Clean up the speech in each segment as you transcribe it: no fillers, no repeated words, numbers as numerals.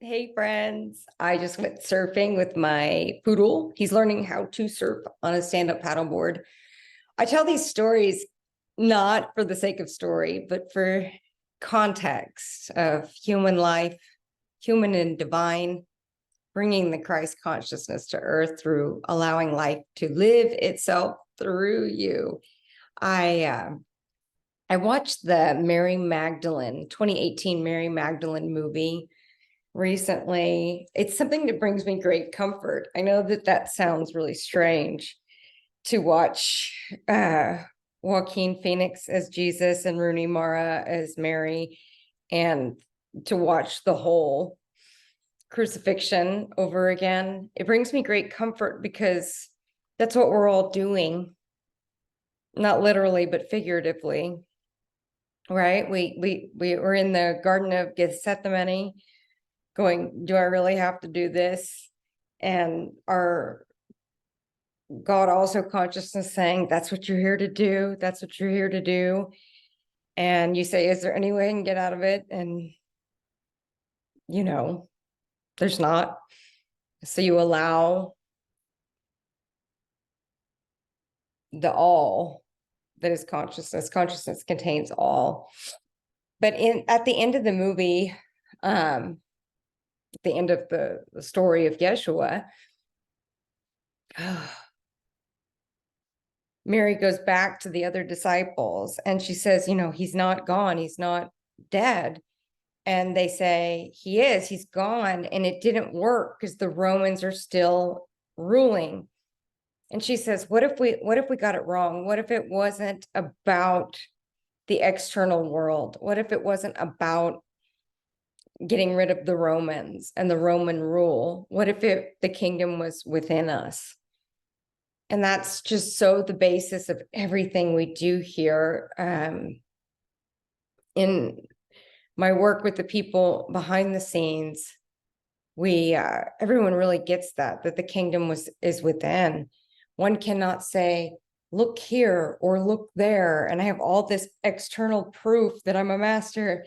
Hey friends, I just went surfing with my poodle. He's learning how to surf on a stand-up paddleboard. I tell these stories not for the sake of story, but for context of human life, human and divine, bringing the Christ consciousness to earth through allowing life to live itself through you. I watched the Mary Magdalene 2018 Mary Magdalene movie recently. It's something that brings me great comfort. I know that sounds really strange to watch Joaquin Phoenix as Jesus and Rooney Mara as Mary, and to watch the whole crucifixion over again. It brings me great comfort because that's what we're all doing, not literally, but figuratively, right? We were in the Garden of Gethsemane going, do I really have to do this? And our God also consciousness saying, that's what you're here to do. That's what you're here to do. And you say, is there any way I can get out of it? And, there's not. So you allow the all that is consciousness. Consciousness contains all. But at the end of the movie, at the end of the story of Yeshua, Mary goes back to the other disciples and she says, he's not gone. He's not dead. And they say, he's gone. And it didn't work because the Romans are still ruling. And she says, what if we got it wrong? What if it wasn't about the external world? What if it wasn't about getting rid of the Romans and the Roman rule? What if the kingdom was within us? And that's just so the basis of everything we do here. In my work with the people behind the scenes, everyone really gets that the kingdom is within. One cannot say, look here or look there, and I have all this external proof that I'm a master.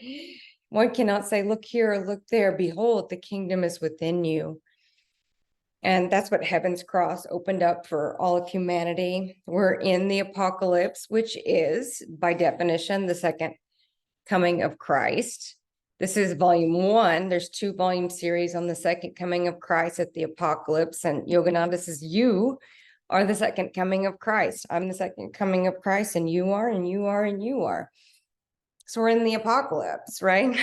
One cannot say, look here or look there. Behold, the kingdom is within you. And that's what Heaven's Cross opened up for all of humanity. We're in the apocalypse, which is, by definition, the second coming of Christ. This is volume 1. There's 2 volume series on the second coming of Christ at the apocalypse. And Yogananda says, you are the second coming of Christ. I'm the second coming of Christ, and you are, and you are, and you are. So we're in the apocalypse, right?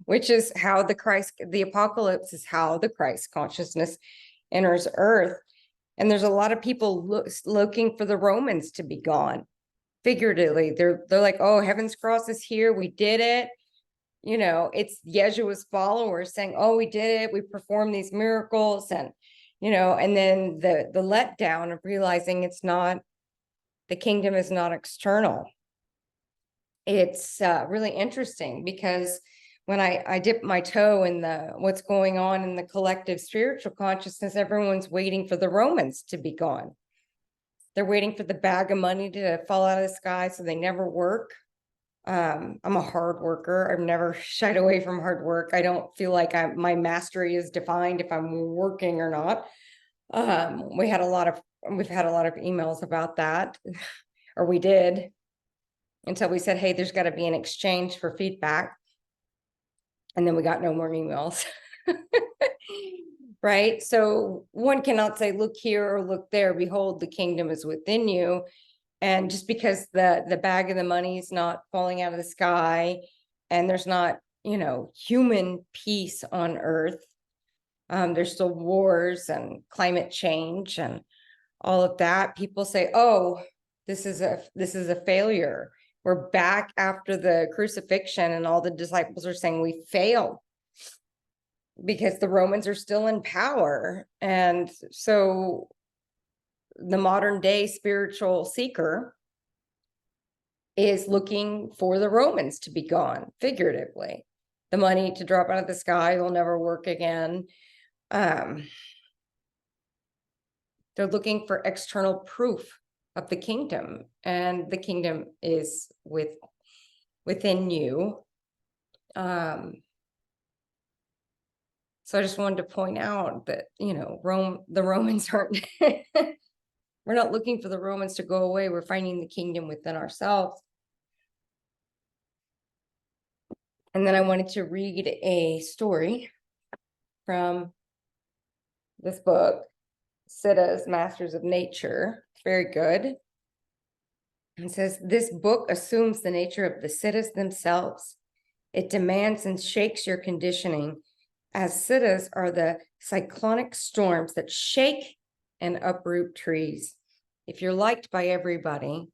Which is how the apocalypse is how the Christ consciousness enters earth. And there's a lot of people looking for the Romans to be gone. Figuratively, they're like, oh, Heaven's Cross is here. We did it. It's Yeshua's followers saying, oh, we did it. We performed these miracles. And, and then the letdown of realizing it's not, the kingdom is not external. It's really interesting because when I dip my toe in what's going on in the collective spiritual consciousness, everyone's waiting for the Romans to be gone. They're waiting for the bag of money to fall out of the sky so they never work. I'm a hard worker. I've never shied away from hard work. I don't feel like my mastery is defined if I'm working or not. We've had a lot of emails about that, or we did, until we said, hey, there's got to be an exchange for feedback. And then we got no more emails. Right? So one cannot say, look here or look there. Behold, the kingdom is within you. And just because the bag of the money is not falling out of the sky and there's not, human peace on earth, there's still wars and climate change and all of that. People say, oh, this is a failure. We're back after the crucifixion, and all the disciples are saying we failed because the Romans are still in power. And so the modern day spiritual seeker is looking for the Romans to be gone, figuratively. The money to drop out of the sky will never work again. They're looking for external proof of the kingdom, and the kingdom is within you. So I just wanted to point out that, the Romans aren't, we're not looking for the Romans to go away. We're finding the kingdom within ourselves. And then I wanted to read a story from this book, Siddha's Masters of Nature. It's very good. It says, this book assumes the nature of the Siddhas themselves. It demands and shakes your conditioning, as Siddhas are the cyclonic storms that shake and uproot trees. If you're liked by everybody,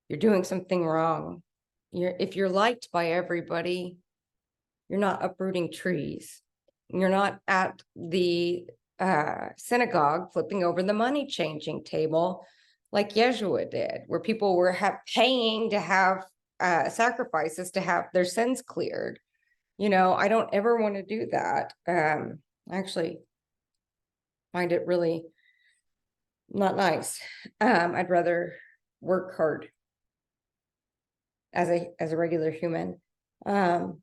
you're doing something wrong. If you're liked by everybody, you're not uprooting trees. You're not at the synagogue flipping over the money changing table like Yeshua did, where people were paying to have sacrifices to have their sins cleared. I don't ever want to do that. I actually find it really not nice. I'd rather work hard as a regular human. So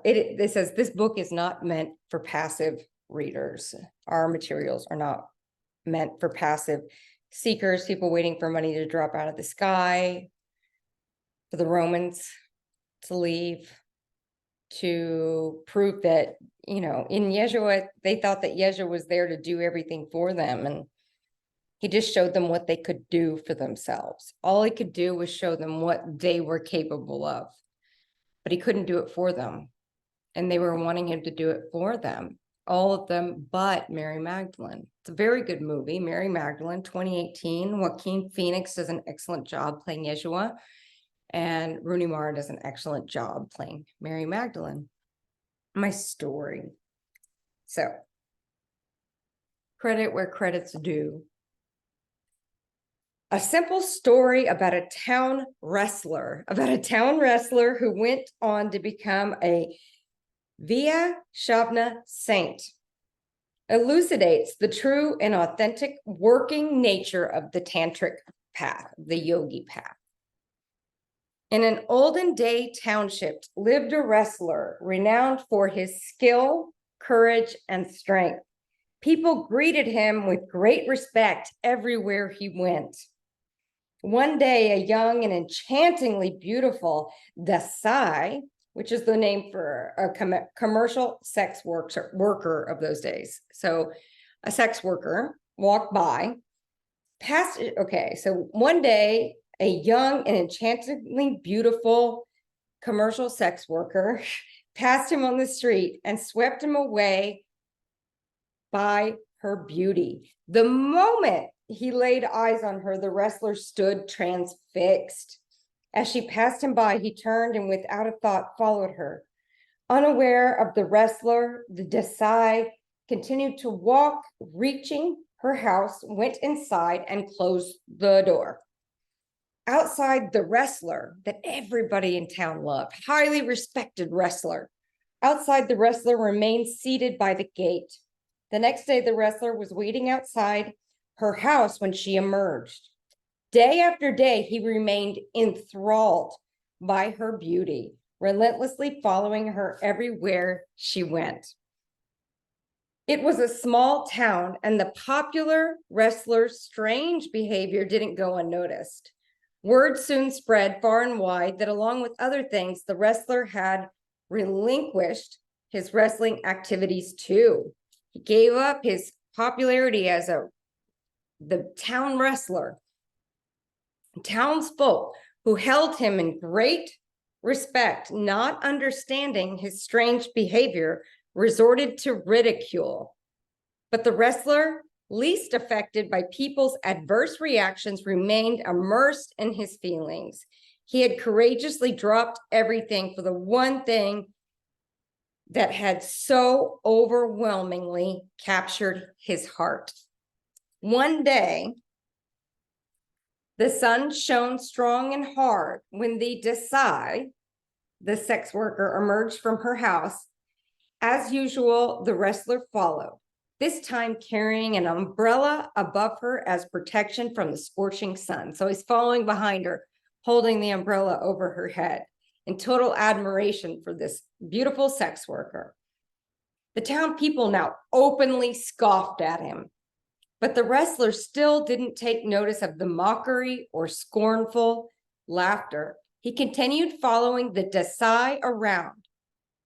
it says this book is not meant for passive readers. Our materials are not meant for passive seekers, people waiting for money to drop out of the sky, for the Romans to leave, to prove that, in Yeshua, they thought that Yeshua was there to do everything for them. And he just showed them what they could do for themselves. All he could do was show them what they were capable of, but he couldn't do it for them. And they were wanting him to do it for them. All of them but Mary Magdalene. It's a very good movie, Mary Magdalene, 2018. Joaquin Phoenix does an excellent job playing Yeshua, and Rooney Mara does an excellent job playing Mary Magdalene. My story. So, credit where credit's due. A simple story about a town wrestler who went on to become a Vaishnava saint, elucidates the true and authentic working nature of the tantric path, the yogi path. In an olden day township lived a wrestler renowned for his skill, courage, and strength. People greeted him with great respect everywhere he went. One day, a young and enchantingly beautiful Dasai, which is the name for a commercial sex worker of those days. So a sex worker walked by, so one day, a young and enchantingly beautiful commercial sex worker passed him on the street and swept him away by her beauty. The moment he laid eyes on her, the wrestler stood transfixed. As she passed him by, he turned and without a thought followed her. Unaware of the wrestler, the Desai continued to walk, reaching her house, went inside and closed the door. Outside, the wrestler that everybody in town loved, highly respected wrestler. Outside, the wrestler remained seated by the gate. The next day, the wrestler was waiting outside her house when she emerged. Day after day, he remained enthralled by her beauty, relentlessly following her everywhere she went. It was a small town, and the popular wrestler's strange behavior didn't go unnoticed. Word soon spread far and wide that, along with other things, the wrestler had relinquished his wrestling activities too. He gave up his popularity as the town wrestler. Townsfolk who held him in great respect, not understanding his strange behavior, resorted to ridicule. But the wrestler, least affected by people's adverse reactions, remained immersed in his feelings. He had courageously dropped everything for the one thing that had so overwhelmingly captured his heart. One day, the sun shone strong and hard when the Desai, the sex worker, emerged from her house. As usual, the wrestler followed, this time carrying an umbrella above her as protection from the scorching sun. So he's following behind her, holding the umbrella over her head, in total admiration for this beautiful sex worker. The town people now openly scoffed at him, but the wrestler still didn't take notice of the mockery or scornful laughter. He continued following the Desai around.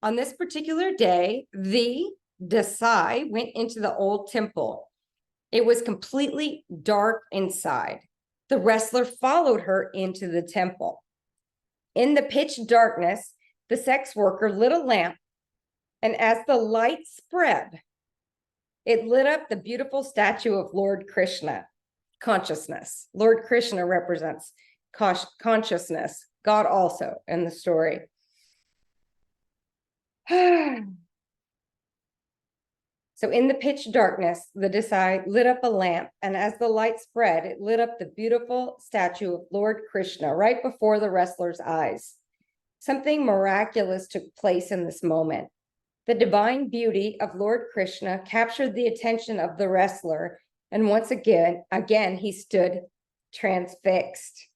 On this particular day, the Desai went into the old temple. It was completely dark inside. The wrestler followed her into the temple. In the pitch darkness, the sex worker lit a lamp, and as the light spread, it lit up the beautiful statue of Lord Krishna, consciousness. Lord Krishna represents consciousness, God also in the story. So in the pitch darkness, the Desai lit up a lamp, and as the light spread, it lit up the beautiful statue of Lord Krishna right before the wrestler's eyes. Something miraculous took place in this moment. The divine beauty of Lord Krishna captured the attention of the wrestler, and once again, he stood transfixed.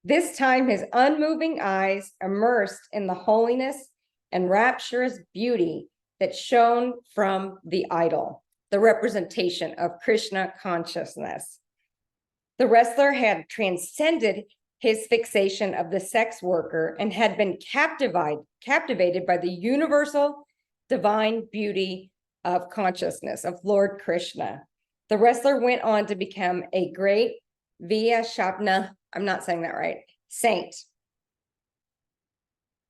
This time, his unmoving eyes immersed in the holiness and rapturous beauty that shone from the idol, the representation of Krishna consciousness. The wrestler had transcended his fixation of the sex worker and had been captivated by the universal divine beauty of consciousness of Lord Krishna. The wrestler went on to become a great Vaishnava, I'm not saying that right, saint.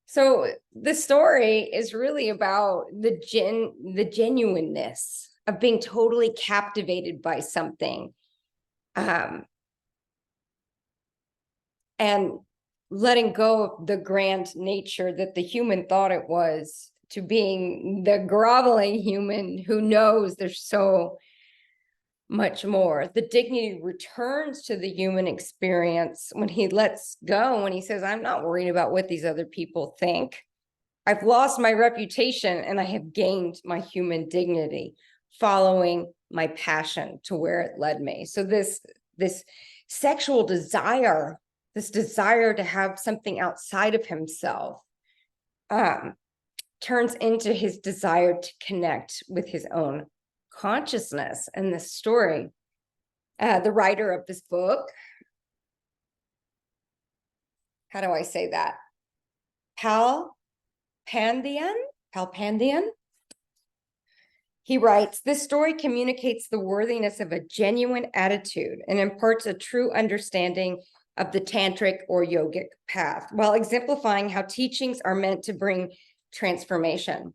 So the story is really about the genuineness of being totally captivated by something, and letting go of the grand nature that the human thought it was, to being the groveling human who knows there's so much more. The dignity returns to the human experience when he lets go, when he says, I'm not worried about what these other people think. I've lost my reputation and I have gained my human dignity, following my passion to where it led me. So this sexual desire, this desire to have something outside of himself, turns into his desire to connect with his own consciousness. And this story, the writer of this book, how do I say that? Palpandian. He writes, this story communicates the worthiness of a genuine attitude and imparts a true understanding of the tantric or yogic path, while exemplifying how teachings are meant to bring transformation.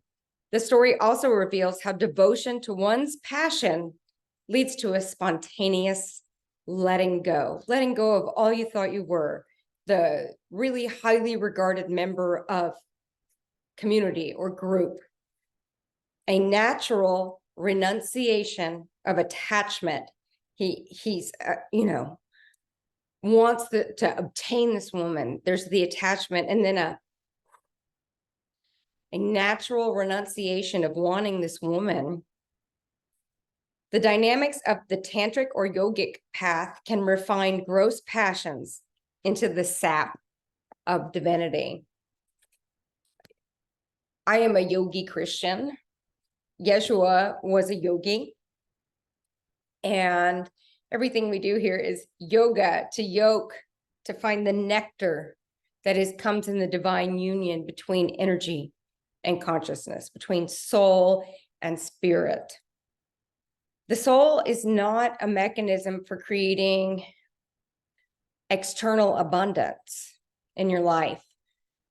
The story also reveals how devotion to one's passion leads to a spontaneous letting go of all you thought you were, the really highly regarded member of community or group, a natural renunciation of attachment. He's wants to obtain this woman. There's the attachment, and then a natural renunciation of wanting this woman. The dynamics of the tantric or yogic path can refine gross passions into the sap of divinity. I am a yogi Christian. Yeshua was a yogi. And everything we do here is yoga, to yoke, to find the nectar that comes in the divine union between energy and consciousness, between soul and spirit. The soul is not a mechanism for creating external abundance in your life.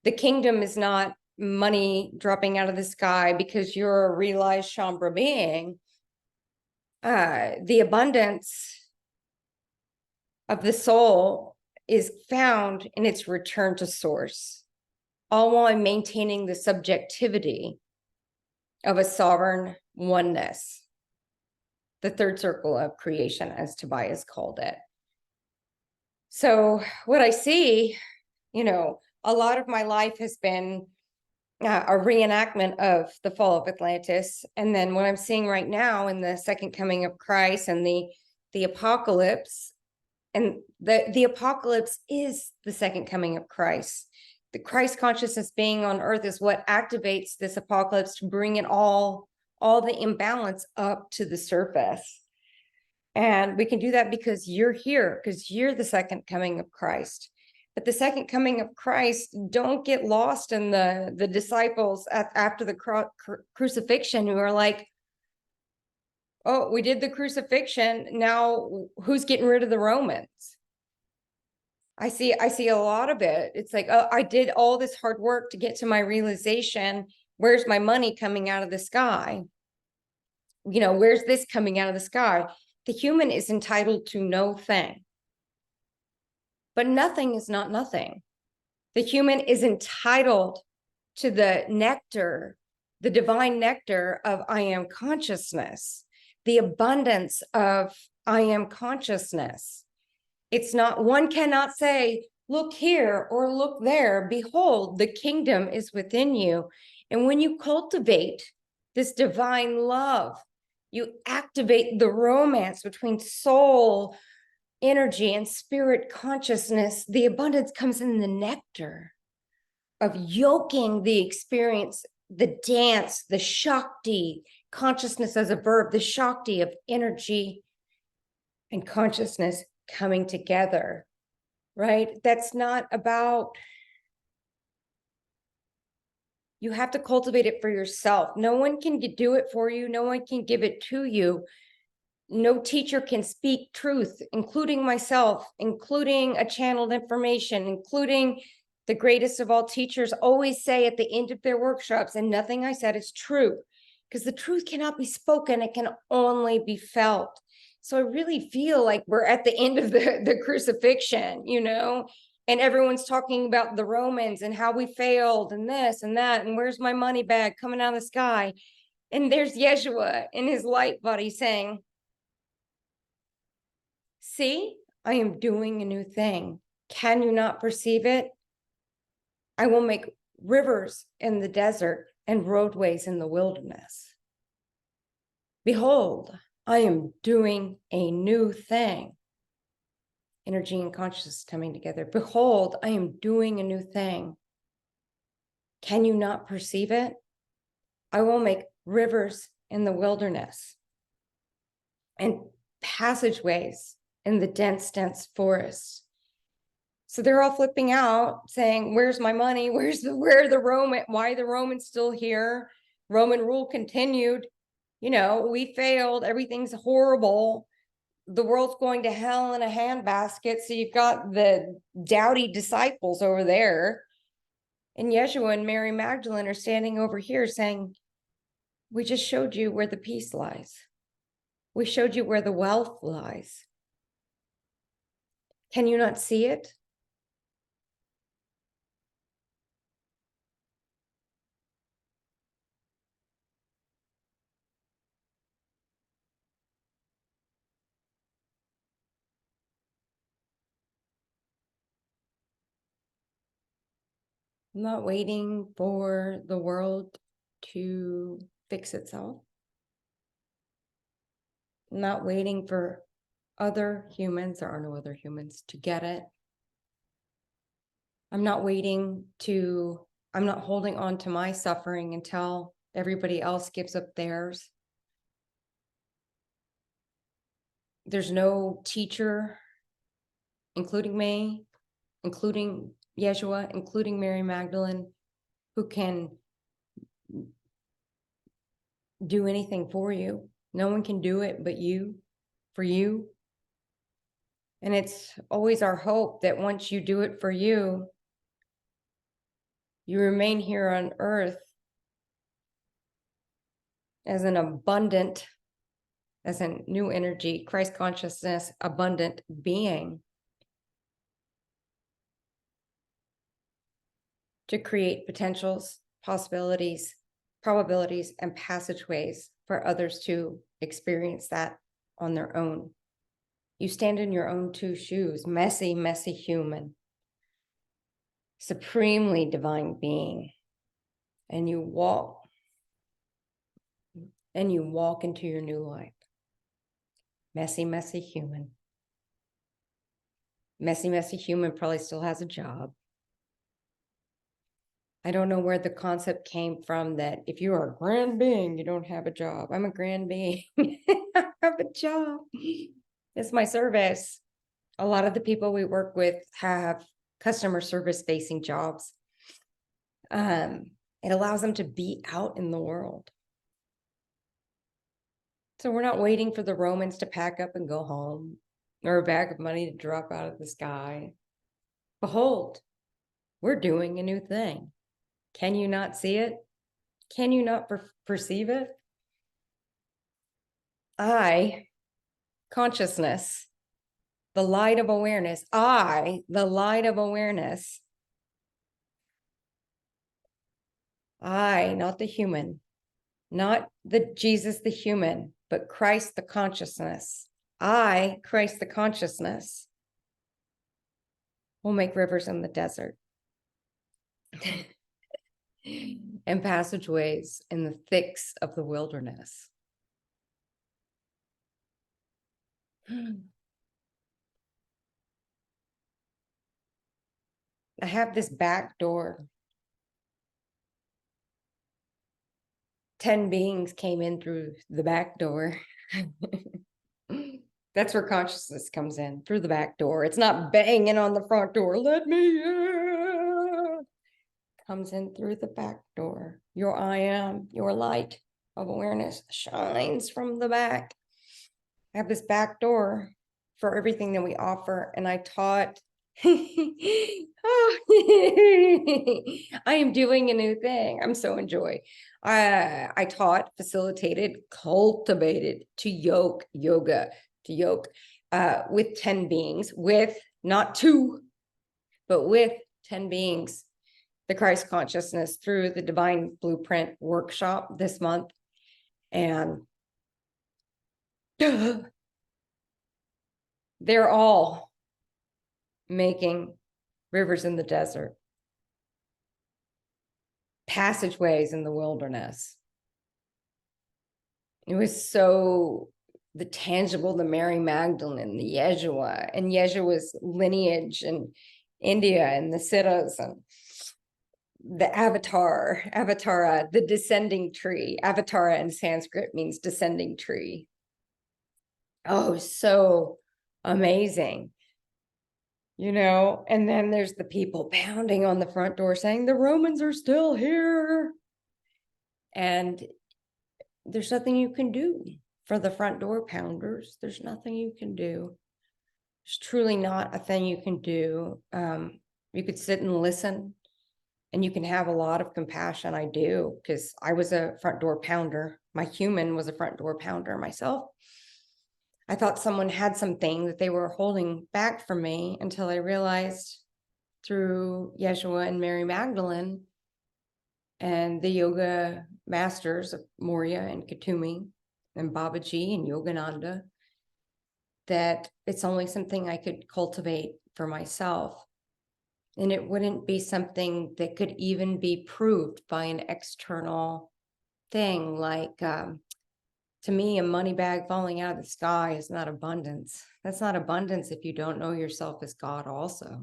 The kingdom is not money dropping out of the sky because you're a realized Shambhala being. The abundance of the soul is found in its return to source, all while maintaining the subjectivity of a sovereign oneness, the third circle of creation, as Tobias called it. So what I see, a lot of my life has been a reenactment of the fall of Atlantis. And then what I'm seeing right now in the second coming of Christ and the apocalypse, and the apocalypse is the second coming of Christ. the Christ consciousness being on earth is what activates this apocalypse to bring it all the imbalance up to the surface. And we can do that because you're here, because you're the second coming of Christ. But the second coming of Christ, don't get lost in the disciples after the crucifixion who are like, oh, we did the crucifixion. Now who's getting rid of the Romans? I see a lot of it. It's like, oh, I did all this hard work to get to my realization. Where's my money coming out of the sky? You know, where's this coming out of the sky? The human is entitled to no thing. But nothing is not nothing. The human is entitled to the nectar, the divine nectar of I am consciousness, the abundance of I am consciousness. It's not, one cannot say, look here or look there. Behold, the kingdom is within you. And when you cultivate this divine love, you activate the romance between soul, energy, and spirit consciousness. The abundance comes in the nectar of yoking the experience, the dance, the Shakti, consciousness as a verb, the Shakti of energy and consciousness coming together, right? That's not about, you have to cultivate it for yourself. No one can do it for you. No one can give it to you. No teacher can speak truth, including myself, including a channeled information, including the greatest of all teachers always say at the end of their workshops, and nothing I said is true, because the truth cannot be spoken. It can only be felt. So I really feel like we're at the end of the crucifixion, you know, and everyone's talking about the Romans and how we failed and this and that. And where's my money bag coming out of the sky? And there's Yeshua in his light body saying, see, I am doing a new thing. Can you not perceive it? I will make rivers in the desert and roadways in the wilderness. Behold, I am doing a new thing. Energy and consciousness coming together. Behold, I am doing a new thing. Can you not perceive it? I will make rivers in the wilderness and passageways in the dense forests. So they're all flipping out, saying, where's my money? Where are the Roman? Why are the Romans still here? Roman rule continued. You know, we failed. Everything's horrible. The world's going to hell in a handbasket. So you've got the dowdy disciples over there. And Yeshua and Mary Magdalene are standing over here saying, we just showed you where the peace lies. We showed you where the wealth lies. Can you not see it? I'm not waiting for the world to fix itself. I'm not waiting for other humans, there are no other humans, to get it. I'm not holding on to my suffering until everybody else gives up theirs. There's no teacher, including me, including Yeshua, including Mary Magdalene, who can do anything for you. No one can do it but you, for you. And it's always our hope that once you do it for you, you remain here on earth as an abundant, as a new energy, Christ consciousness, abundant being, to create potentials, possibilities, probabilities, and passageways for others to experience that on their own. You stand in your own two shoes, messy, messy human, supremely divine being, and you walk into your new life. Messy, messy human. Messy, messy human probably still has a job. Messy, messy human probably still has a family. Messy, messy human probably still has a I don't know where the concept came from that if you are a grand being, you don't have a job. I'm a grand being. I have a job. It's my service. A lot of the people we work with have customer service facing jobs. It allows them to be out in the world. So we're not waiting for the Romans to pack up and go home, or a bag of money to drop out of the sky. Behold, we're doing a new thing. Can you not see it? Can you not perceive it? Consciousness, the light of awareness, the light of awareness, not the human, not the Jesus, the human, but Christ, the consciousness. Christ, the consciousness, will make rivers in the desert and passageways in the thickets of the wilderness. I have this back door. 10 beings came in through the back door. That's where consciousness comes in, through the back door. It's not banging on the front door. Let me in. Comes in through the back door. Your I am, your light of awareness shines from the back. I have this back door for everything that we offer. And I taught, I am doing a new thing. I'm so enjoy. I taught, facilitated, cultivated to yoke yoga, to yoke with 10 beings, with not 2, but with 10 beings, the Christ consciousness through the Divine Blueprint workshop this month. And they're all making rivers in the desert, passageways in the wilderness. It was so the tangible, the Mary Magdalene, the Yeshua, and Yeshua's lineage in India, and the Siddhas, and the Avatara, the descending tree. Avatara in Sanskrit means descending tree. Oh, so amazing. You know, and then there's the people pounding on the front door saying the Romans are still here. And there's nothing you can do for the front door pounders. There's nothing you can do. There's truly not a thing you can do. You could sit and listen, and you can have a lot of compassion. I do, because I was a front door pounder. My human was a front door pounder myself. I thought someone had something that they were holding back from me, until I realized through Yeshua and Mary Magdalene and the yoga masters of Moria and Kuthumi and Babaji and Yogananda, that it's only something I could cultivate for myself. And it wouldn't be something that could even be proved by an external thing. Like, to me, a money bag falling out of the sky is not abundance. That's not abundance if you don't know yourself as God also.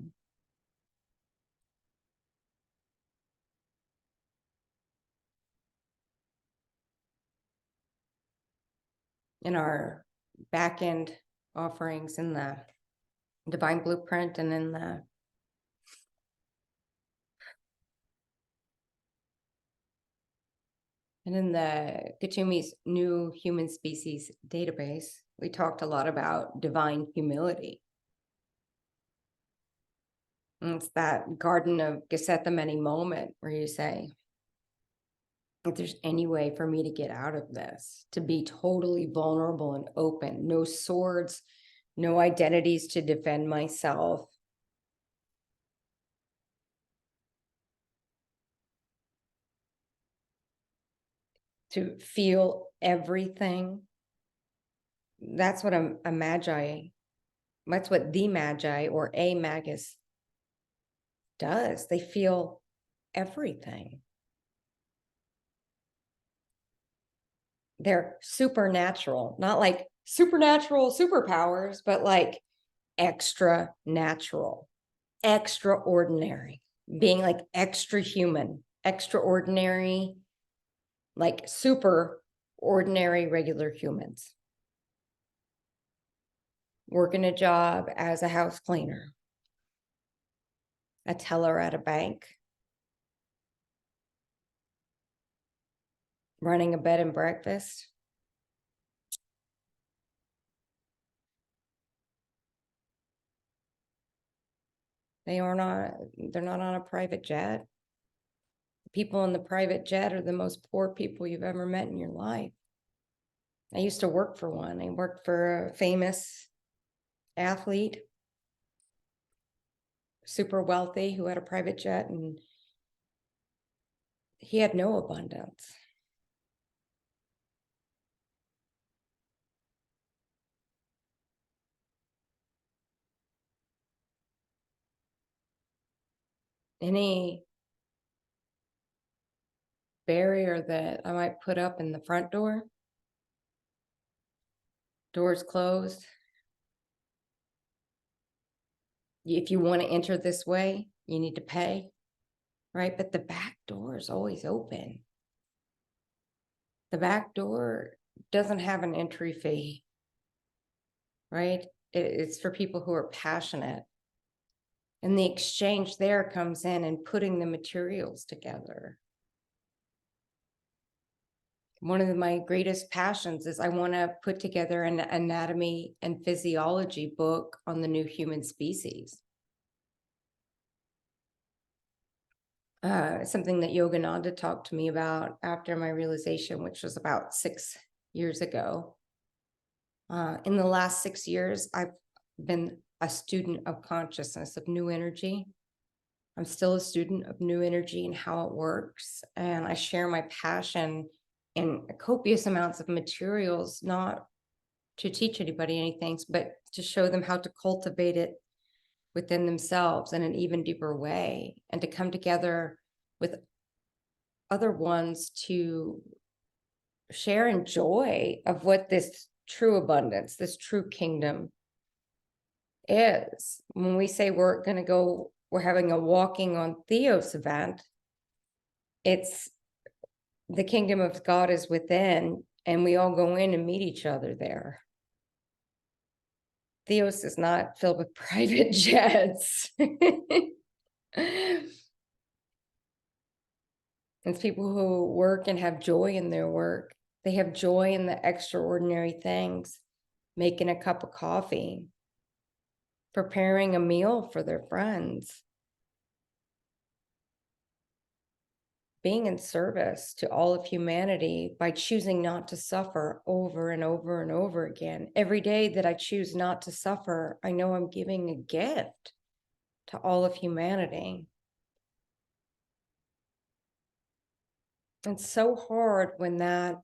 In our back end offerings in the Divine Blueprint and in the Kuthumi's New Human Species database, we talked a lot about divine humility. And it's that Garden of Gethsemane moment where you say, if there's any way for me to get out of this, to be totally vulnerable and open, no swords, no identities to defend myself. To feel everything. That's what a Magi, that's what the Magi or a Magus does. They feel everything. They're supernatural, not like supernatural superpowers, but like extra natural, extraordinary, being like extra human. extraordinary, like super ordinary, regular humans. Working a job as a house cleaner, a teller at a bank, running a bed and breakfast. They're not on a private jet. People in the private jet are the most poor people you've ever met in your life. I used to work for one. I worked for a famous athlete, super wealthy, who had a private jet, and he had no abundance. Any barrier that I might put up in the front door, doors closed. If you want to enter this way, you need to pay, right? But the back door is always open. The back door doesn't have an entry fee, right? It's for people who are passionate. And the exchange there comes in and putting the materials together. One of my greatest passions is I want to put together an anatomy and physiology book on the new human species. Something that Yogananda talked to me about after my realization, which was about 6 years ago. In the last 6 years, I've been a student of consciousness, of new energy. I'm still a student of new energy and how it works. And I share my passion in copious amounts of materials, not to teach anybody anything, but to show them how to cultivate it within themselves in an even deeper way, and to come together with other ones to share in joy of what this true abundance, this true kingdom is. When we say we're having a walking on Theos event, it's the kingdom of God is within, and we all go in and meet each other there. Theos is not filled with private jets. It's people who work and have joy in their work. They have joy in the extraordinary things, making a cup of coffee, preparing a meal for their friends, being in service to all of humanity by choosing not to suffer over and over and over again. Every day that I choose not to suffer, I know I'm giving a gift to all of humanity. It's so hard when that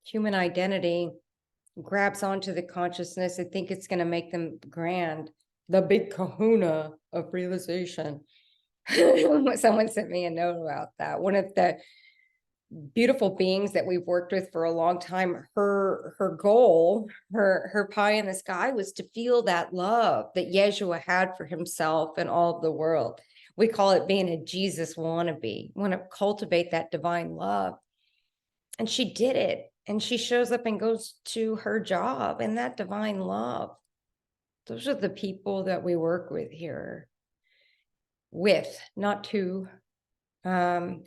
human identity grabs onto the consciousness. I think it's going to make them grand, the big kahuna of realization. Someone sent me a note about that. One of the beautiful beings that we've worked with for a long time, her goal, her pie in the sky was to feel that love that Yeshua had for himself and all of the world. We call it being a Jesus wannabe. Want to cultivate that divine love. And she did it. And she shows up and goes to her job in that divine love. Those are the people that we work with here. With, not to. I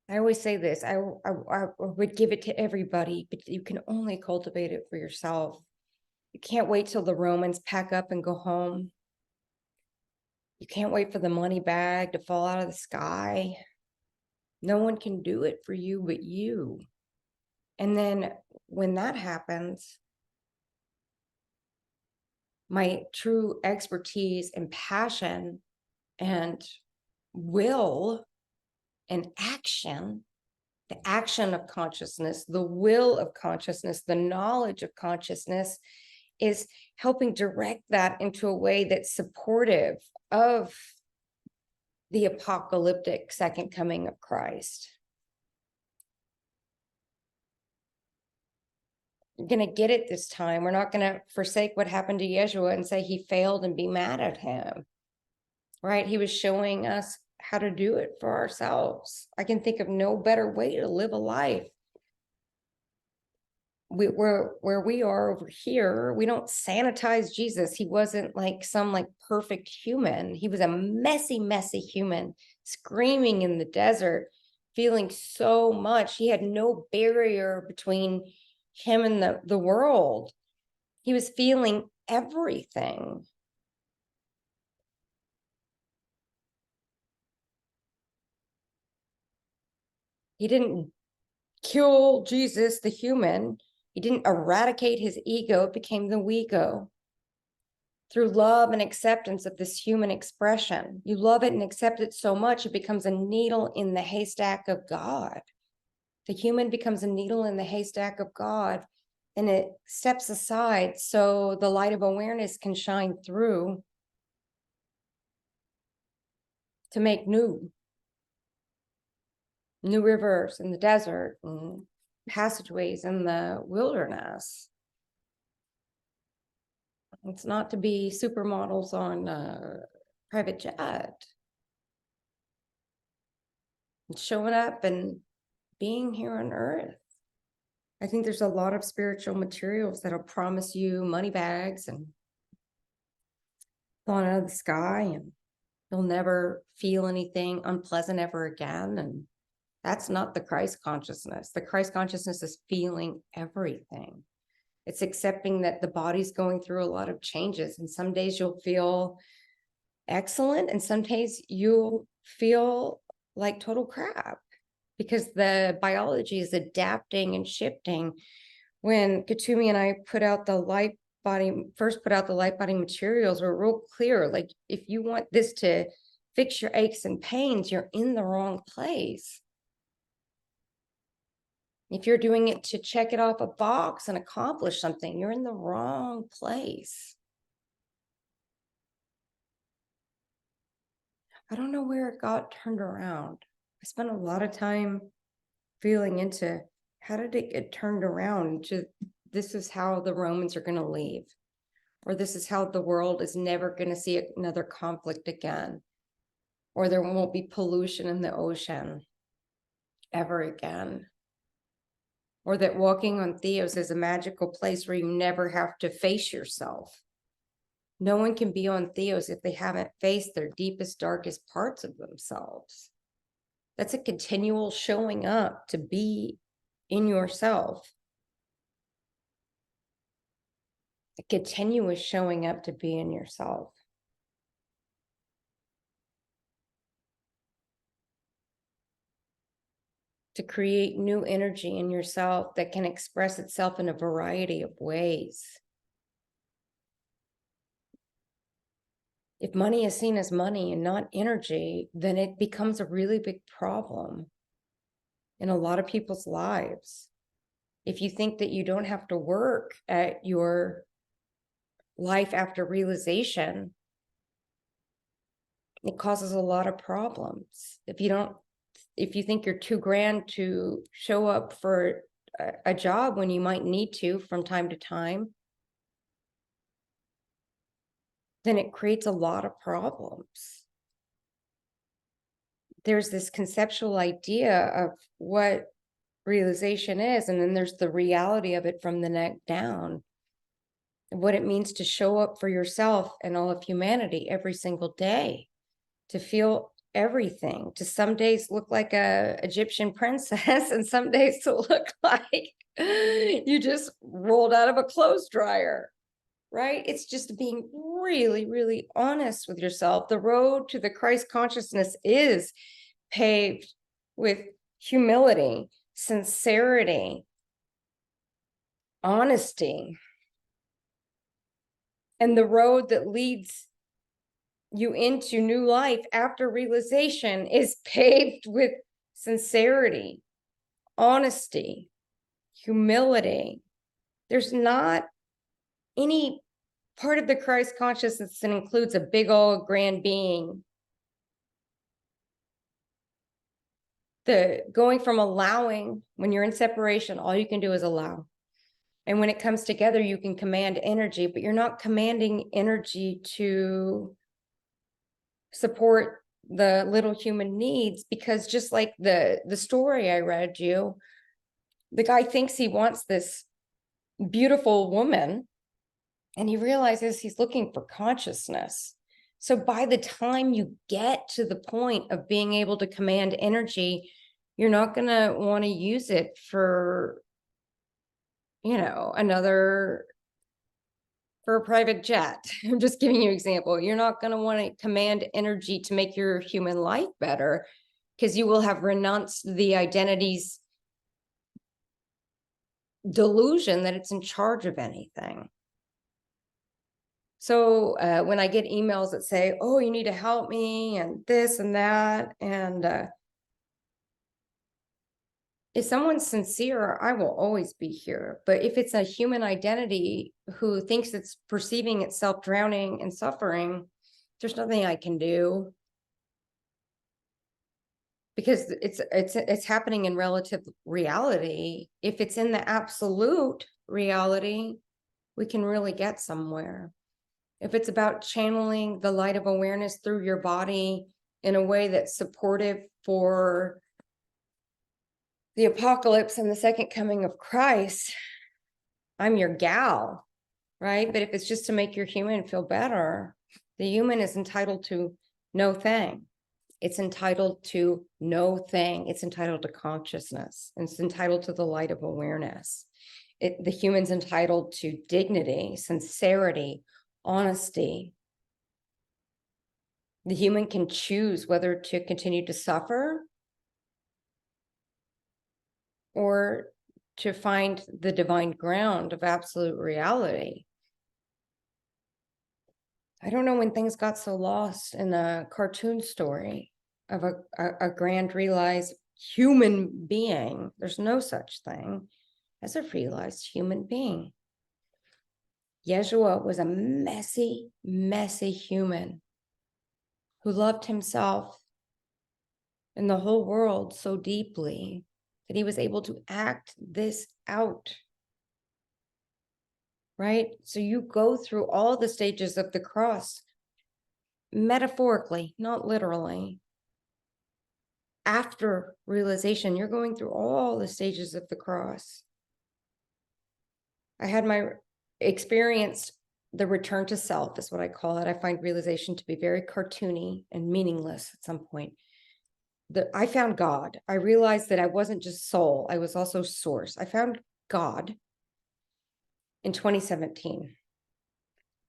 always say this, I would give it to everybody, but you can only cultivate it for yourself. You can't wait till the Romans pack up and go home. You can't wait for the money bag to fall out of the sky. No one can do it for you but you. And then when that happens, my true expertise and passion and will and action, the action of consciousness, the will of consciousness, the knowledge of consciousness, is helping direct that into a way that's supportive of the apocalyptic second coming of Christ. going to get it this time. We're not going to forsake what happened to Yeshua and say he failed and be mad at him. Right? He was showing us how to do it for ourselves. I can think of no better way to live a life. Where we are over here, we don't sanitize Jesus. He wasn't like some like perfect human. He was a messy human screaming in the desert, feeling so much. He had no barrier between him and the world. He was feeling everything. He didn't kill Jesus, the human. He didn't eradicate his ego. It became the we go. Through love and acceptance of this human expression. You love it and accept it so much, it becomes a needle in the haystack of God. The human becomes a needle in the haystack of God, and it steps aside so the light of awareness can shine through to make new rivers in the desert and passageways in the wilderness. It's not to be supermodels on a private jet. It's showing up and being here on earth. I think there's a lot of spiritual materials that'll promise you money bags and falling out of the sky, and you'll never feel anything unpleasant ever again. And that's not the Christ consciousness. The Christ consciousness is feeling everything. It's accepting that the body's going through a lot of changes, and some days you'll feel excellent and some days you'll feel like total crap because the biology is adapting and shifting. When Kuthumi and I put out the light body materials, we're real clear. Like, if you want this to fix your aches and pains, you're in the wrong place. If you're doing it to check it off a box and accomplish something, you're in the wrong place. I don't know where it got turned around. I spent a lot of time feeling into how did it get turned around to this is how the Romans are going to leave, or this is how the world is never going to see another conflict again, or there won't be pollution in the ocean ever again, or that walking on Theos is a magical place where you never have to face yourself. No one can be on Theos if they haven't faced their deepest, darkest parts of themselves. That's a continual showing up to be in yourself. A continuous showing up to be in yourself. To create new energy in yourself that can express itself in a variety of ways. If money is seen as money and not energy, then it becomes a really big problem in a lot of people's lives. If you think that you don't have to work at your life after realization, it causes a lot of problems. If you think you're too grand to show up for a job when you might need to from time to time, then it creates a lot of problems. There's this conceptual idea of what realization is, and then there's the reality of it from the neck down. What it means to show up for yourself and all of humanity every single day, to feel everything, to some days look like a Egyptian princess and some days to look like you just rolled out of a clothes dryer. Right? It's just being really, really honest with yourself. The road to the Christ consciousness is paved with humility, sincerity, honesty. And the road that leads you into new life after realization is paved with sincerity, honesty, humility. There's not any part of the Christ consciousness that includes a big old grand being. The going from allowing, when you're in separation, all you can do is allow. And when it comes together, you can command energy, but you're not commanding energy to support the little human needs, because just like the story I read you, the guy thinks he wants this beautiful woman, and he realizes he's looking for consciousness. So by the time you get to the point of being able to command energy, you're not going to want to use it for, for a private jet. I'm just giving you an example. You're not going to want to command energy to make your human life better, because you will have renounced the identity's delusion that it's in charge of anything. So when I get emails that say, oh, you need to help me and this and that, and if someone's sincere, I will always be here. But if it's a human identity who thinks it's perceiving itself drowning and suffering, there's nothing I can do, because it's happening in relative reality. If it's in the absolute reality, we can really get somewhere. If it's about channeling the light of awareness through your body in a way that's supportive for the apocalypse and the second coming of Christ, I'm your gal, right? But if it's just to make your human feel better, the human is entitled to no thing. It's entitled to no thing. It's entitled to consciousness. And it's entitled to the light of awareness. The human's entitled to dignity, sincerity, honesty. The human can choose whether to continue to suffer or to find the divine ground of absolute reality. I don't know when things got so lost in a cartoon story of a grand realized human being. There's no such thing as a realized human being. Yeshua was a messy, messy human who loved himself and the whole world so deeply that he was able to act this out. Right? So you go through all the stages of the cross, metaphorically, not literally. After realization, you're going through all the stages of the cross. I had my experienced the return to self, is what I call it. I find realization to be very cartoony and meaningless at some point. I found God. I realized that I wasn't just soul, I was also source. I found God in 2017.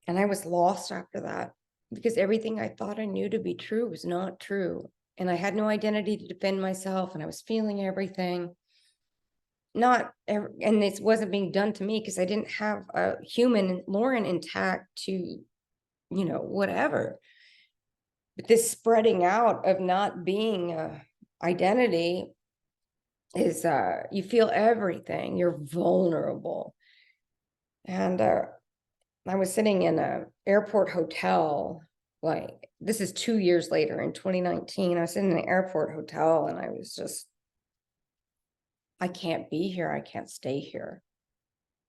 And I was lost after that, because everything I thought I knew to be true was not true. And I had no identity to defend myself, and I was feeling everything. And this wasn't being done to me because I didn't have a human Lauren intact to, whatever. But this spreading out of not being a identity is, you feel everything. You're vulnerable. And I was sitting in an airport hotel, like this is 2 years later in 2019. I was in an airport hotel and I was just, I can't be here. I can't stay here.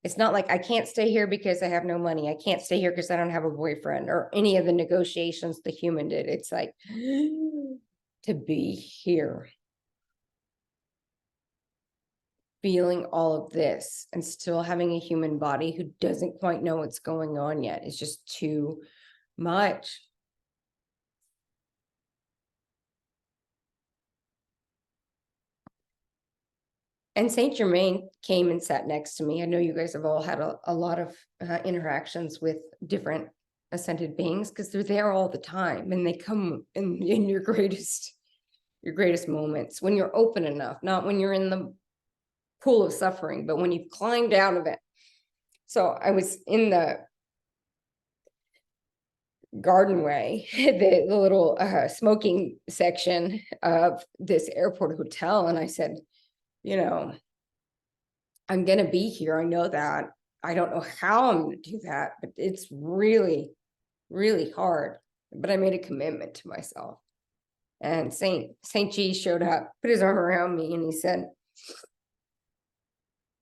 It's not like I can't stay here because I have no money. I can't stay here because I don't have a boyfriend, or any of the negotiations the human did. It's like to be here, feeling all of this and still having a human body who doesn't quite know what's going on yet. It's just too much. And Saint Germain came and sat next to me. I know you guys have all had a lot of interactions with different ascended beings, because they're there all the time, and they come in your greatest moments, when you're open enough, not when you're in the pool of suffering, but when you've climbed out of it. So I was in the garden way, the little smoking section of this airport hotel, and I said, I'm going to be here. I know that. I don't know how I'm going to do that, but it's really, really hard. But I made a commitment to myself. And Saint G showed up, put his arm around me, and he said,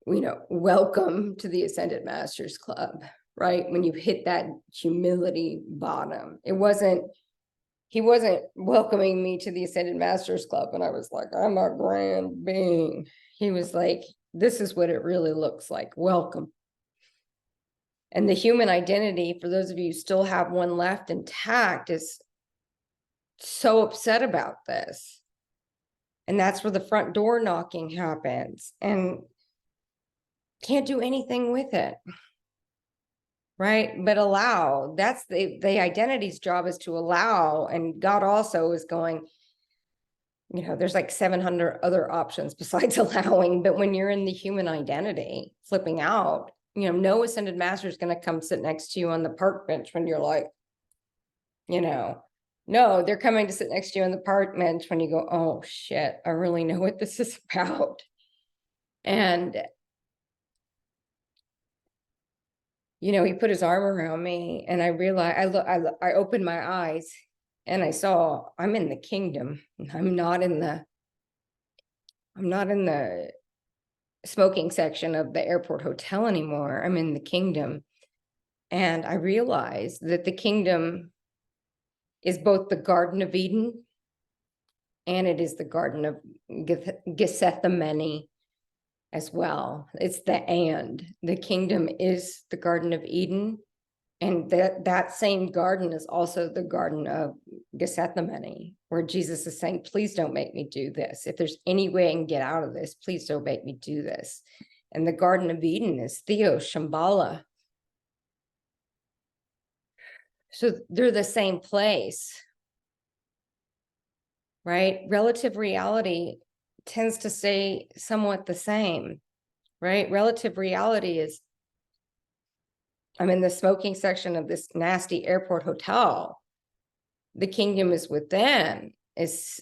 welcome to the Ascended Masters Club, right? When you hit that humility bottom, he wasn't welcoming me to the Ascended Masters Club. And I was like, I'm a grand being. He was like, this is what it really looks like. Welcome. And the human identity, for those of you who still have one left intact, is so upset about this. And that's where the front door knocking happens. And can't do anything with it. Right. But allow. That's the identity's job, is to allow. And God also is going, there's like 700 other options besides allowing. But when you're in the human identity, flipping out, no Ascended Master is going to come sit next to you on the park bench when you're like, no, they're coming to sit next to you on the park bench when you go, oh shit, I really know what this is about. And he put his arm around me, and I realized, I opened my eyes and I saw I'm in the kingdom. I'm not in the smoking section of the airport hotel anymore. I'm in the kingdom. And I realized that the kingdom is both the Garden of Eden and it is the Garden of Gethsemane as well. It's the kingdom is the Garden of Eden, and that same garden is also the Garden of Gethsemane, where Jesus is saying, please don't make me do this. If there's any way I can get out of this, please don't make me do this. And the Garden of Eden is Theo Shambhala. So they're the same place, right? Relative reality tends to stay somewhat the same, right? Relative reality is, I'm in the smoking section of this nasty airport hotel. The kingdom is within, is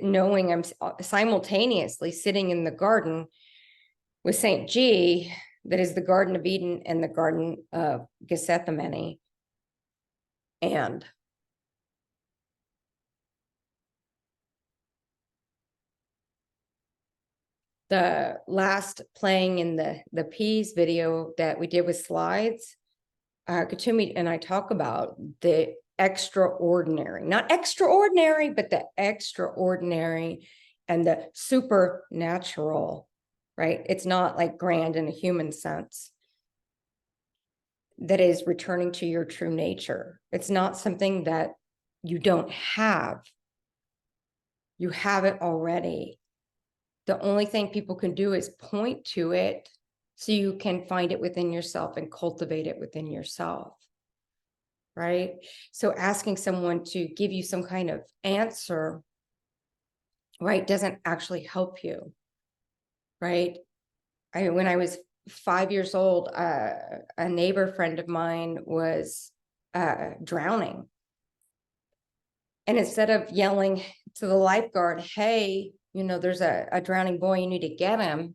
knowing I'm simultaneously sitting in the garden with St. G, that is the Garden of Eden and the Garden of Gethsemane. And the last playing in the Peas video that we did with slides, Kuthumi and I talk about the extraordinary, not extraordinary, but the extraordinary and the supernatural, right? It's not like grand in a human sense. That is returning to your true nature. It's not something that you don't have. You have it already. The only thing people can do is point to it so you can find it within yourself and cultivate it within yourself, right? So asking someone to give you some kind of answer, right, doesn't actually help you, right? When I was 5 years old, a neighbor friend of mine was drowning. And instead of yelling to the lifeguard, hey, there's a drowning boy, you need to get him,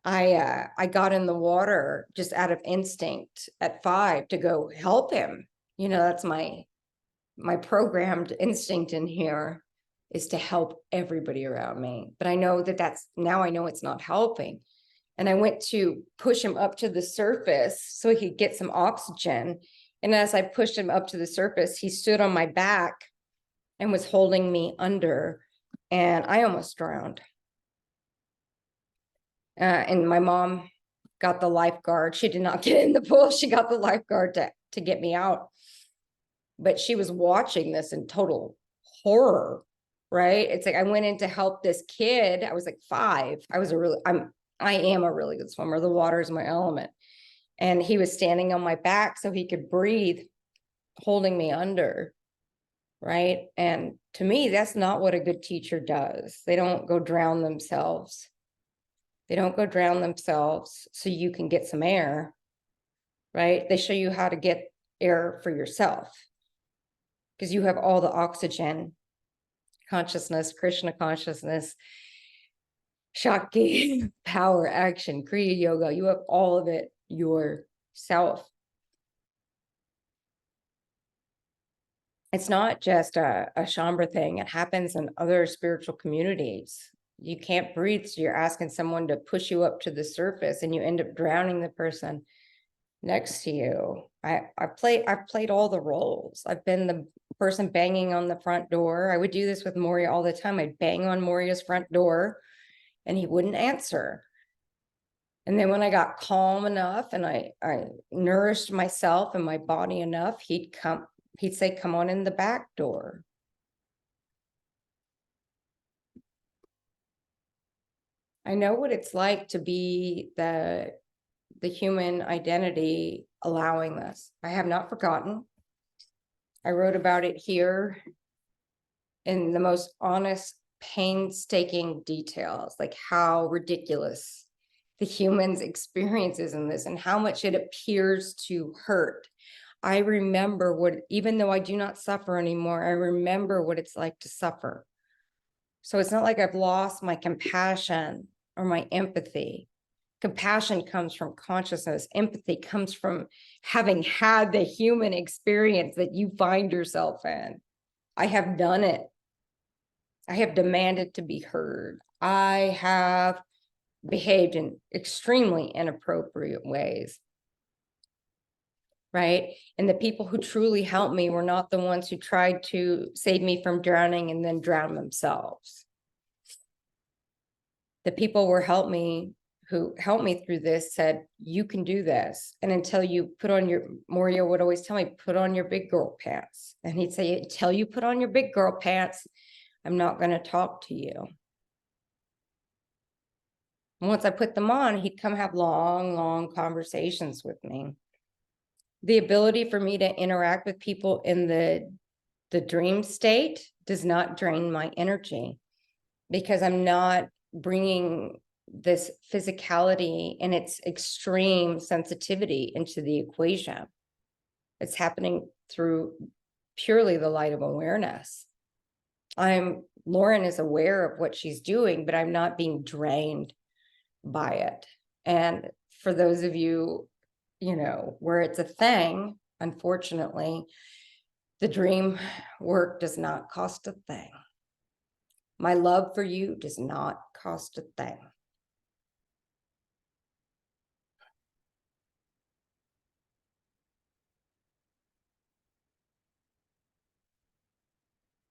I got in the water just out of instinct at 5 to go help him. That's my programmed instinct in here, is to help everybody around me. But I know now I know it's not helping. And I went to push him up to the surface so he could get some oxygen. And as I pushed him up to the surface, he stood on my back and was holding me under, and I almost drowned. And my mom got the lifeguard. She did not get in the pool. She got the lifeguard to get me out. But she was watching this in total horror, right? It's like I went in to help this kid. I was like 5. I am a really good swimmer. The water is my element. And he was standing on my back so he could breathe, holding me under, right? And to me, that's not what a good teacher does. They don't go drown themselves. They don't go drown themselves so you can get some air, right? They show you how to get air for yourself, because you have all the oxygen, consciousness, Krishna consciousness, Shakti, power, action, Kriya yoga. You have all of it yourself. It's not just a Shambra thing. It happens in other spiritual communities. you can't breathe, so you're asking someone to push you up to the surface, and you end up drowning the person next to you. I've played all the roles. I've been the person banging on the front door. I would do this with Moria all the time. I'd bang on Moria's front door and he wouldn't answer. And then when I got calm enough and I nourished myself and my body enough, he'd say, come on in the back door. I know what it's like to be the human identity allowing this. I have not forgotten. I wrote about it here in the most honest, painstaking details, like how ridiculous the human's experiences in this and how much it appears to hurt. I remember what, even though I do not suffer anymore, I remember what it's like to suffer. So it's not like I've lost my compassion or my empathy. Compassion comes from consciousness. Empathy comes from having had the human experience that you find yourself in. I have done it. I have demanded to be heard. I have behaved in extremely inappropriate ways. Right? And the people who truly helped me were not the ones who tried to save me from drowning and then drown themselves. The people who helped me through this said, you can do this. And until you put on your, Moria would always tell me, put on your big girl pants. And he'd say, until you put on your big girl pants, I'm not going to talk to you. And once I put them on, he'd come have long, long conversations with me. The ability for me to interact with people in the dream state does not drain my energy, because I'm not bringing this physicality and its extreme sensitivity into the equation. It's happening through purely the light of awareness. Lauren is aware of what she's doing, but I'm not being drained by it. And for those of you, where it's a thing, unfortunately, the dream work does not cost a thing. My love for you does not cost a thing.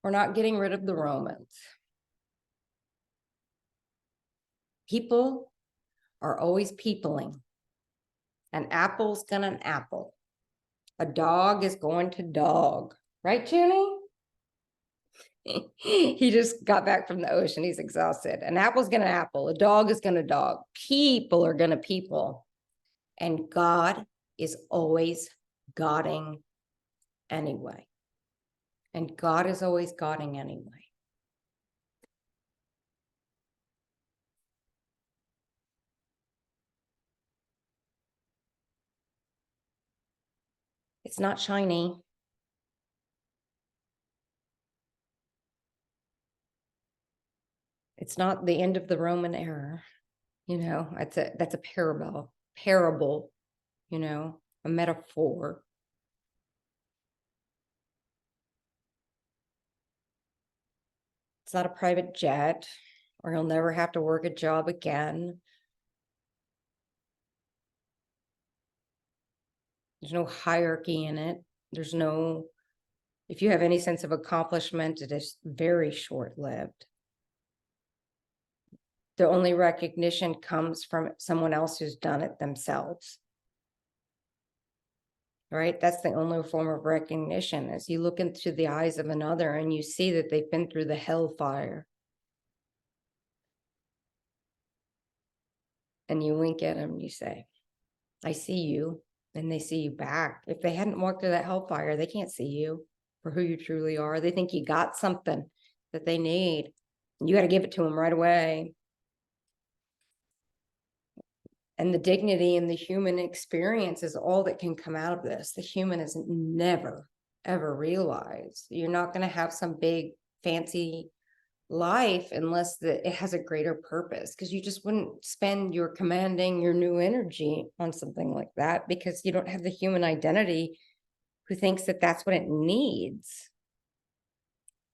We're not getting rid of the Romans. People are always peopling. An apple's gonna an apple. A dog is going to dog. Right, Junie? He just got back from the ocean. He's exhausted. An apple's gonna apple. A dog is gonna dog. People are gonna people. And God is always Godding anyway. And God is always Godding anyway. It's not shiny. It's not the end of the Roman era. That's a parable, a metaphor. It's not a private jet, or you'll never have to work a job again. There's no hierarchy in it. If you have any sense of accomplishment, it is very short-lived. The only recognition comes from someone else who's done it themselves. Right? That's the only form of recognition, as you look into the eyes of another and you see that they've been through the hellfire. And you wink at them and you say, I see you. And they see you back. If they hadn't walked through that hellfire, they can't see you for who you truly are. They think you got something that they need. You got to give it to them right away. And the dignity and the human experience is all that can come out of this. The human is never, ever realized. You're not going to have some big fancy life unless it has a greater purpose, because you just wouldn't spend your commanding your new energy on something like that, because you don't have the human identity who thinks that that's what it needs.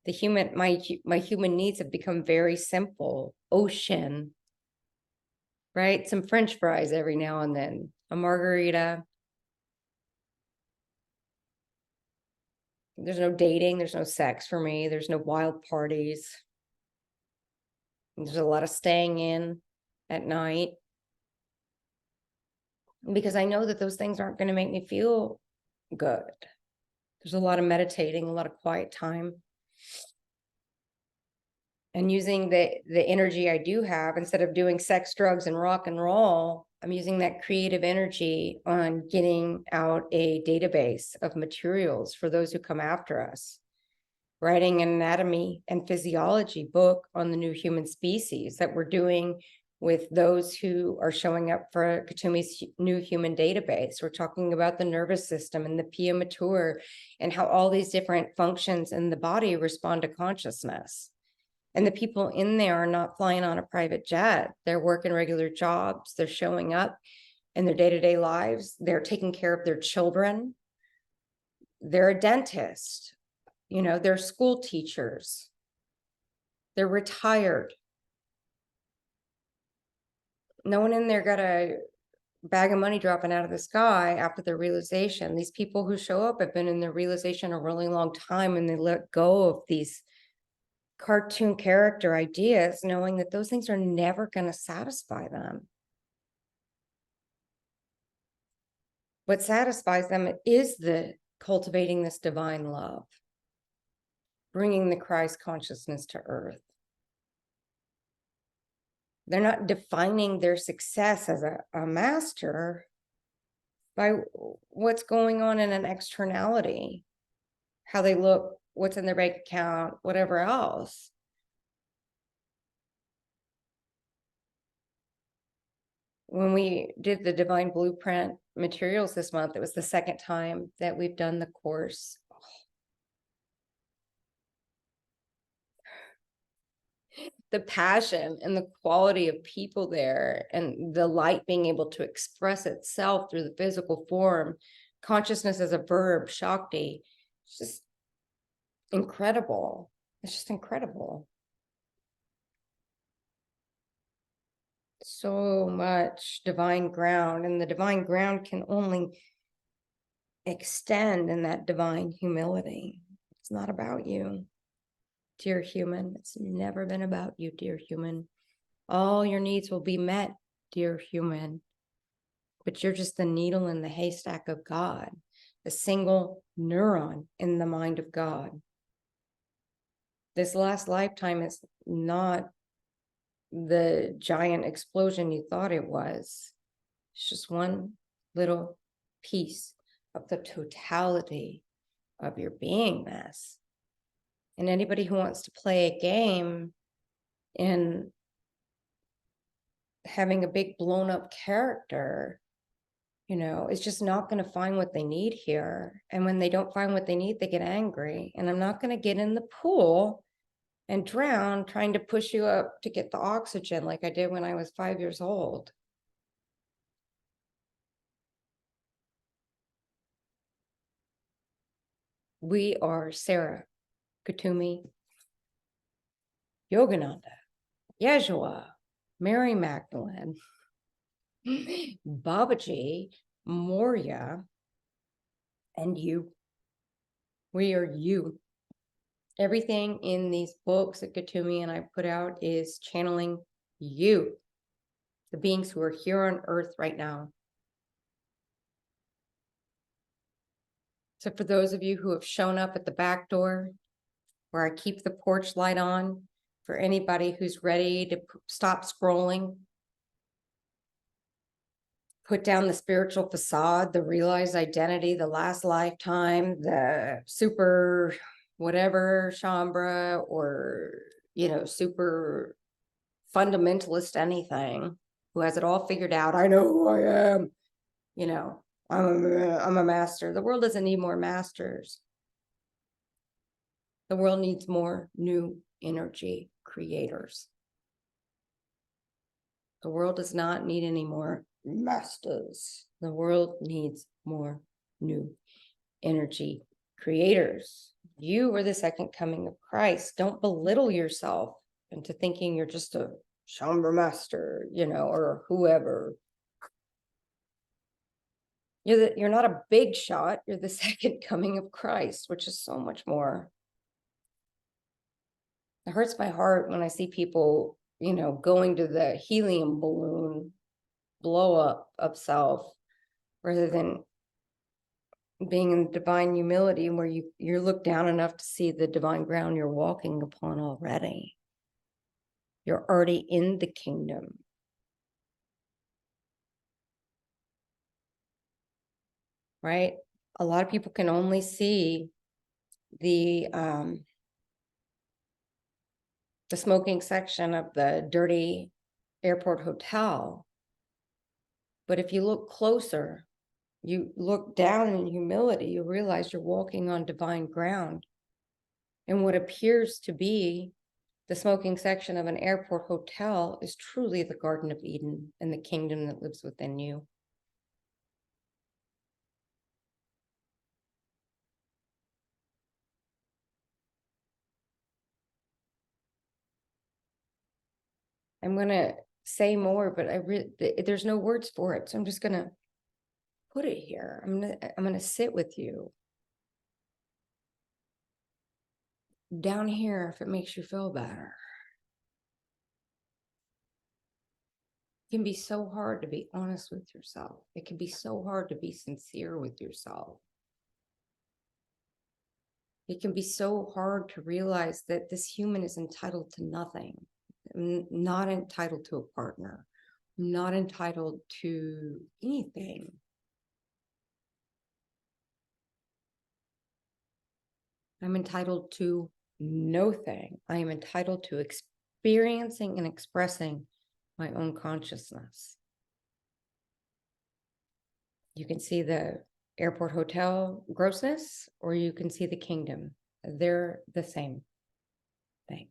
My human needs have become very simple. Ocean, right? Some French fries every now and then, a margarita. There's no dating, there's no sex for me, there's no wild parties. There's a lot of staying in at night because I know that those things aren't going to make me feel good. There's a lot of meditating, a lot of quiet time. And using the energy I do have, instead of doing sex, drugs, and rock and roll, I'm using that creative energy on getting out a database of materials for those who come after us, writing an anatomy and physiology book on the new human species that we're doing with those who are showing up for Kuthumi's new human database. We're talking about the nervous system and the pia mature and how all these different functions in the body respond to consciousness. And the people in there are not flying on a private jet. They're working regular jobs. They're showing up in their day-to-day lives. They're taking care of their children. They're a dentist. They're school teachers. They're retired. No one in there got a bag of money dropping out of the sky after their realization. These people who show up have been in their realization a really long time, and they let go of these cartoon character ideas, knowing that those things are never going to satisfy them. What satisfies them is the cultivating this divine love, bringing the Christ consciousness to earth. They're not defining their success as a master by what's going on in an externality, how they look, what's in their bank account, whatever else. When we did the Divine Blueprint materials this month, it was the second time that we've done the course. The passion and the quality of people there, and the light being able to express itself through the physical form, consciousness as a verb, Shakti, it's just incredible. It's just incredible. So much divine ground, and the divine ground can only extend in that divine humility. It's not about you, dear human. It's never been about you, dear human. All your needs will be met, dear human. But you're just the needle in the haystack of God, the single neuron in the mind of God. This last lifetime is not the giant explosion you thought it was. It's just one little piece of the totality of your beingness. And anybody who wants to play a game in having a big blown up character, is just not going to find what they need here. And when they don't find what they need, they get angry. And I'm not going to get in the pool and drown trying to push you up to get the oxygen like I did when I was 5 years old. We are Sarah, Kuthumi, Yogananda, Yeshua, Mary Magdalene, Babaji, Moria, and you. We are you. Everything in these books that Kuthumi and I put out is channeling you, the beings who are here on earth right now. So for those of you who have shown up at the back door, where I keep the porch light on, for anybody who's ready to stop scrolling, put down the spiritual facade, the realized identity, the last lifetime, the super whatever Shambra, or super fundamentalist anything, who has it all figured out. I know who I am. I'm a master. The world doesn't need more masters. The world needs more new energy creators. The world does not need any more masters. The world needs more new energy creators. You are the second coming of Christ. Don't belittle yourself into thinking you're just a chamber master, or whoever. You're not a big shot. You're the second coming of Christ, which is so much more. It hurts my heart when I see people, going to the helium balloon blow up of self rather than being in divine humility, where you're looked down enough to see the divine ground you're walking upon already. You're already in the kingdom. Right? A lot of people can only see the smoking section of the dirty airport hotel. But if you look closer, you look down in humility, you realize you're walking on divine ground. And what appears to be the smoking section of an airport hotel is truly the Garden of Eden and the kingdom that lives within you. I'm going to say more, but there's no words for it. So I'm just going to put it here. I'm going to sit with you down here if it makes you feel better. It can be so hard to be honest with yourself. It can be so hard to be sincere with yourself. It can be so hard to realize that this human is entitled to nothing. I'm not entitled to a partner. I'm not entitled to anything. I'm entitled to no thing. I am entitled to experiencing and expressing my own consciousness. You can see the airport hotel grossness, or you can see the kingdom. They're the same thing.